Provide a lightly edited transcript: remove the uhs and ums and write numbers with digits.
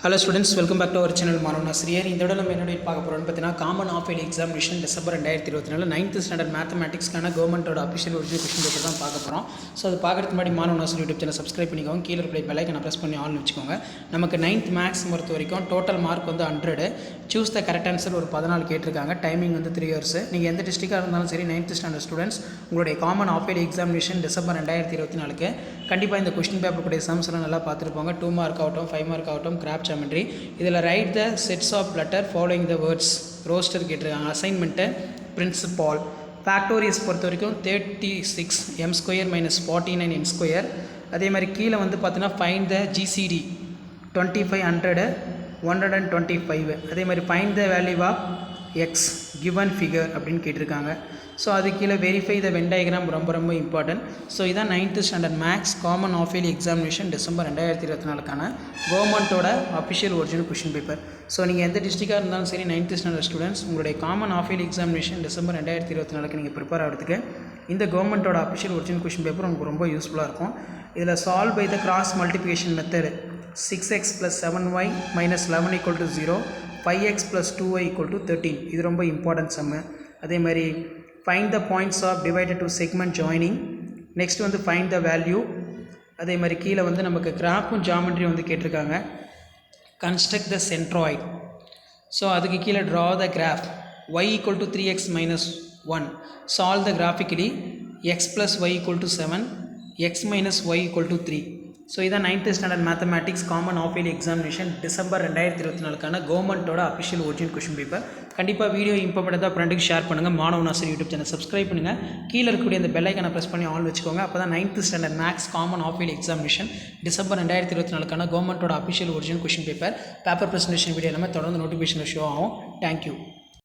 Hello students, welcome back to our channel Manavan Asriyar. இந்த தடவை நம்ம என்ன பார்க்க போறோம்னு பார்த்தீங்கன்னா common of yearly examination December 2024 9th standard மேத்தமேட்டிக்ஸ்க்கான கவர்மெண்டோட அஃபிஷியல் ஒரிஜினல் கொஸ்டின் பேப்பர் தான் பார்க்க போகிறோம். ஸோ அது பார்க்கறதுக்கு முன்னாடி மாணவன் ஆசிரியர் யூடியூப் சேனல் சப்ஸ்கிரைப் பண்ணிக்கோங்க. கீழே இருக்கிற பெல் ஐக்கனை ப்ரெஸ் பண்ணி ஆல்னு வச்சுக்கோங்க. நமக்கு 9th மேக்ஸ் பொறுத்த வரைக்கும் டோட்டல் மார்க் வந்து 100. சூஸ் த கரெக்ட் ஆன்சர் ஒரு 14 கேட்டிருக்காங்க. டைமிங் வந்து 3 hours. நீங்கள் எந்த டிஸ்ட்ரிக்டாக இருந்தாலும் சரி 9th ஸ்டாண்டர்ட் ஸ்டூடெண்ட்ஸ் உங்களுடைய common of yearly examination December 2024 கண்டிப்பாக இந்த கொஸ்டின் பேப்பர் கூடிய சம்ஸ்லாம் நல்லா பார்த்துருப்பாங்க. 2 மார்க் ஆகட்டும் 5 மார்க் ஆகட்டும் கிராஃப்ட் ஜாமெட்ரி இதில் write the sets of letter following the words roster கேட்டிருக்காங்க. அசைன்மெண்ட்டு பிரின்சிபால் ஃபேக்டோரியஸ் பொறுத்த வரைக்கும் 36 m² - 49 n². அதே மாதிரி கீழே வந்து பார்த்தீங்கன்னா ஃபைண்ட் த ஜிசிடி 2500 125. அதே மாதிரி find the value of x given figure அப்படின்னு கேட்டிருக்காங்க. ஸோ அது கீழே வெரிஃபை த வென் டயக்ராம் ரொம்ப இம்பார்ட்டன்ட். ஸோ இதான் 9th standard maths common of yearly examination December 2024 கவர்மெண்ட்டோட official original question paper. So நீங்கள் எந்த டிஸ்ட்ரிக்டாக இருந்தாலும் சரி 9th ஸ்டாண்டர்ட் ஸ்டூடெண்ட்ஸ் உங்களுடைய common of yearly examination December 2024 நீங்கள் ப்ரிப்பேர் ஆகிறதுக்கு இந்த கவர்மெண்ட்டோட அஃபிஷியல் ஒரிஜினல் கொஷின் பேப்பர் உங்களுக்கு ரொம்ப யூஸ்ஃபுல்லாக இருக்கும். இதில் solve by the cross multiplication method 6x + 7y - 11 = 0, 5x + 2y = 13. இது ரொம்ப இம்பார்ட்டன்ட் சம்மு. அதே மாதிரி find the points of divided to segment joining. Next வந்து ஃபைண்ட் த வேல்யூ. அதே மாதிரி கீழே வந்து நமக்கு கிராஃபும் ஜாமெட்ரி வந்து கேட்டிருக்காங்க. கன்ஸ்ட்ரக்ட் த சென்ட்ராய்ட். ஸோ அதுக்கு கீழே draw the graph y = 3x - 1. Solve the graphically x + y = 7, x - y = 3. So இதான் 9th standard mathematics common of yearly examination December 2024 கவர்மெண்ட்டோட அஃபிஷியல் ஒரிஜினல் கொஷின் பேப்பர். கண்டிப்பாக வீடியோ இம்பார்ட்டண்ட்டாக ஃப்ரெண்டுக்கு ஷேர் பண்ணுங்கள். மாணவன் ஆசிரியர் யூடியூப் சேனல் சப்ஸ்கிரைப் பண்ணுங்கள். கீழே இருக்கக்கூடிய அந்த பெல் ஐக்கனை ப்ரெஸ் பண்ணி ஆல் வச்சுக்கோங்க. அப்போ தான் 9th standard maths common of yearly examination December 2024 கவர்மெண்ட்டோட official original question paper presentation video எல்லாமே தொடர்ந்து நோட்டிஃபிகேஷன் ஷோ ஆகும். தேங்க்யூ.